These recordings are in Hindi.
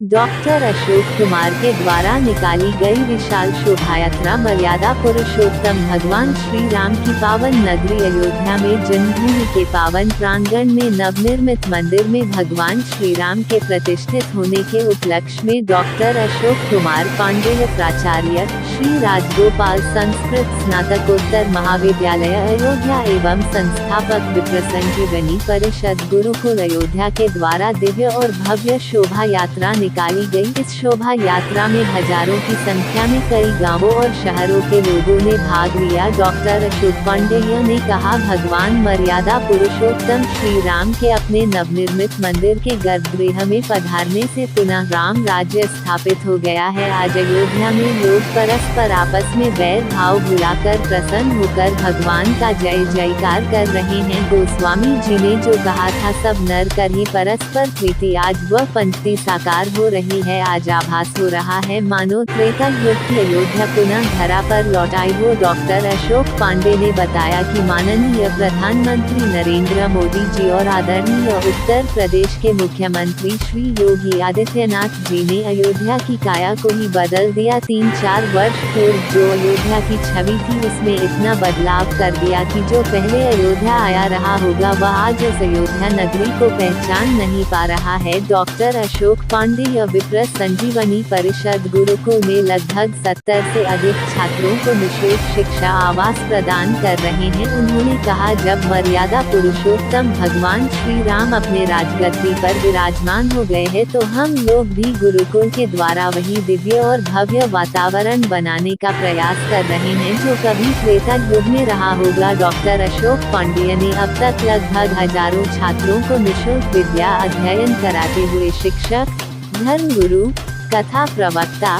डॉक्टर अशोक कुमार के द्वारा निकाली गई विशाल शोभायात्रा मर्यादा पुरुषोत्तम भगवान श्री राम की पावन नगरी अयोध्या में जन्मभूमि के पावन प्रांगण में नवनिर्मित मंदिर में भगवान श्री राम के प्रतिष्ठित होने के उपलक्ष्य में डॉक्टर अशोक कुमार पांडेय प्राचार्य श्री राजगोपाल संस्कृत स्नातकोत्तर महाविद्यालय अयोध्या एवं संस्थापक विप्र संजीवनी परिषद गुरुकुल अयोध्या के द्वारा दिव्य और भव्य शोभा यात्रा निकाली गई। इस शोभा यात्रा में हजारों की संख्या में कई गांवों और शहरों के लोगों ने भाग लिया। डॉक्टर अशोक पांडेय ने कहा, भगवान मर्यादा पुरुषोत्तम श्री राम के अपने नवनिर्मित मंदिर के गर्भगृह में पधारने से पुनः राम राज्य स्थापित हो गया है। आज अयोध्या में लोग परस्पर आपस में वैर भाव भुलाकर प्रसन्न होकर भगवान का जय जयकार कर रहे हैं। गोस्वामी जी ने जो कहा था, सब नर कर ही परस्पर प्रीति, आज वह पंक्ति साकार हो रही है। आज आभास हो रहा है मानो त्रेता युग की अयोध्या पुनः धरा पर लौट आई हो। डॉक्टर अशोक पांडे ने बताया कि माननीय प्रधानमंत्री नरेंद्र मोदी जी और आदरणीय उत्तर प्रदेश के मुख्यमंत्री श्री योगी आदित्यनाथ जी ने अयोध्या की काया को ही बदल दिया। 3-4 वर्ष पूर्व जो अयोध्या की छवि थी उसमें इतना बदलाव कर दिया कि जो पहले अयोध्या आया रहा होगा वह आज उस अयोध्या नगरी को पहचान नहीं पा रहा है। डॉक्टर अशोक पांडेय विप्र संजीवनी परिषद गुरुकुल में लगभग 70 से अधिक छात्रों को निःशुल्क शिक्षा आवास प्रदान कर रहे हैं। उन्होंने कहा, जब मर्यादा पुरुषोत्तम भगवान श्री राम अपने राजगद्दी पर विराजमान हो गए हैं तो हम लोग भी गुरुकुल के द्वारा वही दिव्य और भव्य वातावरण बनाने का प्रयास कर रहे हैं जो कभी त्रेता युग में रहा होगा। डॉक्टर अशोक पांडेय ने अब तक लगभग हजारों छात्रों को निःशुल्क विद्या अध्ययन कराते हुए शिक्षक, धर्मगुरु, कथा प्रवक्ता,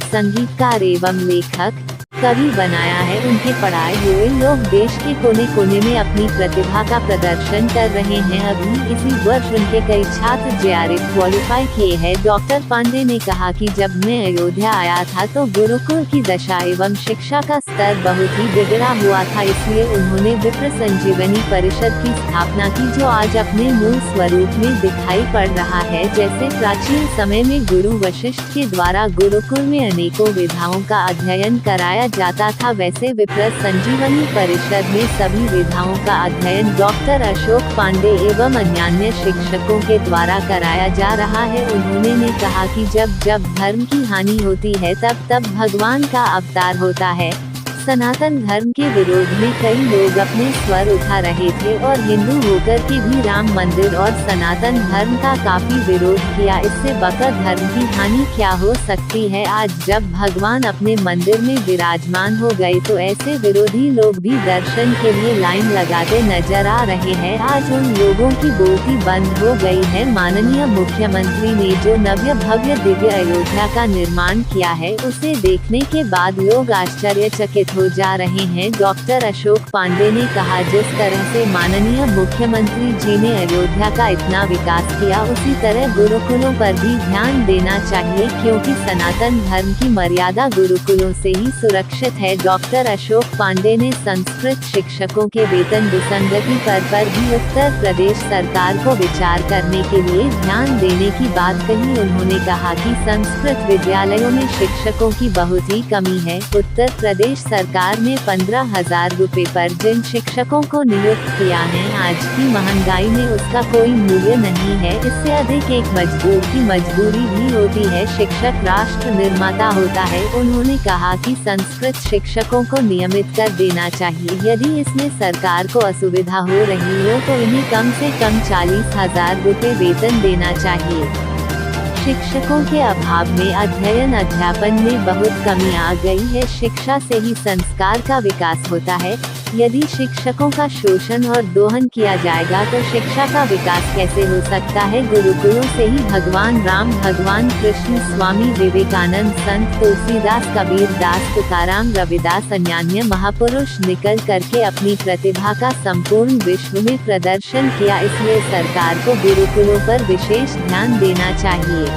संगीतकार एवं लेखक, कवि बनाया है। उनके पढ़ाए हुए लोग देश के कोने कोने में अपनी प्रतिभा का प्रदर्शन कर रहे हैं। अभी इसी वर्ष उनके कई छात्र JRF क्वालिफाई किए हैं। डॉक्टर पांडे ने कहा कि जब मैं अयोध्या आया था तो गुरुकुल की दशा एवं शिक्षा का स्तर बहुत ही बिगड़ा हुआ था, इसलिए उन्होंने विप्र संजीवनी परिषद की स्थापना की जो आज अपने मूल स्वरूप में दिखाई पड़ रहा है। जैसे प्राचीन समय में गुरु वशिष्ठ के द्वारा गुरुकुल में अनेकों विधाओं का अध्ययन कराया जाता था, वैसे विप्र संजीवनी परिषद में सभी विधाओं का अध्ययन डॉक्टर अशोक पांडे एवं अन्य शिक्षकों के द्वारा कराया जा रहा है। उन्होंने कहा कि जब जब धर्म की हानि होती है तब तब भगवान का अवतार होता है। सनातन धर्म के विरोध में कई लोग अपने स्वर उठा रहे थे और हिंदू होकर के भी राम मंदिर और सनातन धर्म का काफी विरोध किया। इससे बकर धर्म की हानि क्या हो सकती है। आज जब भगवान अपने मंदिर में विराजमान हो गए तो ऐसे विरोधी लोग भी दर्शन के लिए लाइन लगाते नजर आ रहे हैं। आज उन लोगों की बोलती बंद हो गई है। माननीय मुख्यमंत्री ने जो नव्य भव्य दिव्य अयोध्या का निर्माण किया है उसे देखने के बाद लोग आश्चर्यचकित हो जा रहे हैं। डॉक्टर अशोक पांडे ने कहा, जिस तरह से माननीय मुख्यमंत्री जी ने अयोध्या का इतना विकास किया उसी तरह गुरुकुलों पर भी ध्यान देना चाहिए, क्योंकि सनातन धर्म की मर्यादा गुरुकुलों से ही सुरक्षित है। डॉक्टर अशोक पांडे ने संस्कृत शिक्षकों के वेतन विसंगति पर भी उत्तर प्रदेश सरकार को विचार करने के लिए ध्यान देने की बात कही। उन्होंने कहा कि संस्कृत विद्यालयों में शिक्षकों की बहुत ही कमी है। उत्तर प्रदेश सरकार ने 15,000 रुपए पर जिन शिक्षकों को नियुक्त किया है, आज की महंगाई में उसका कोई मूल्य नहीं है। इससे अधिक एक मजदूर की मजदूरी भी होती है। शिक्षक राष्ट्र निर्माता होता है। उन्होंने कहा कि संस्कृत शिक्षकों को नियमित कर देना चाहिए। यदि इसमें सरकार को असुविधा हो रही हो तो इन्हें कम से कम 40,000 रुपए वेतन देना चाहिए। शिक्षकों के अभाव में अध्ययन अध्यापन में बहुत कमी आ गई है। शिक्षा से ही संस्कार का विकास होता है। यदि शिक्षकों का शोषण और दोहन किया जाएगा तो शिक्षा का विकास कैसे हो सकता है। गुरुकुलों से ही भगवान राम, भगवान कृष्ण, स्वामी विवेकानंद, संत तुलसीदास, कबीर दास, तुकाराम, रविदास, अन्य महापुरुष निकल करके अपनी प्रतिभा का संपूर्ण विश्व में प्रदर्शन किया। इसलिए सरकार को गुरुकुलों पर विशेष ध्यान देना चाहिए।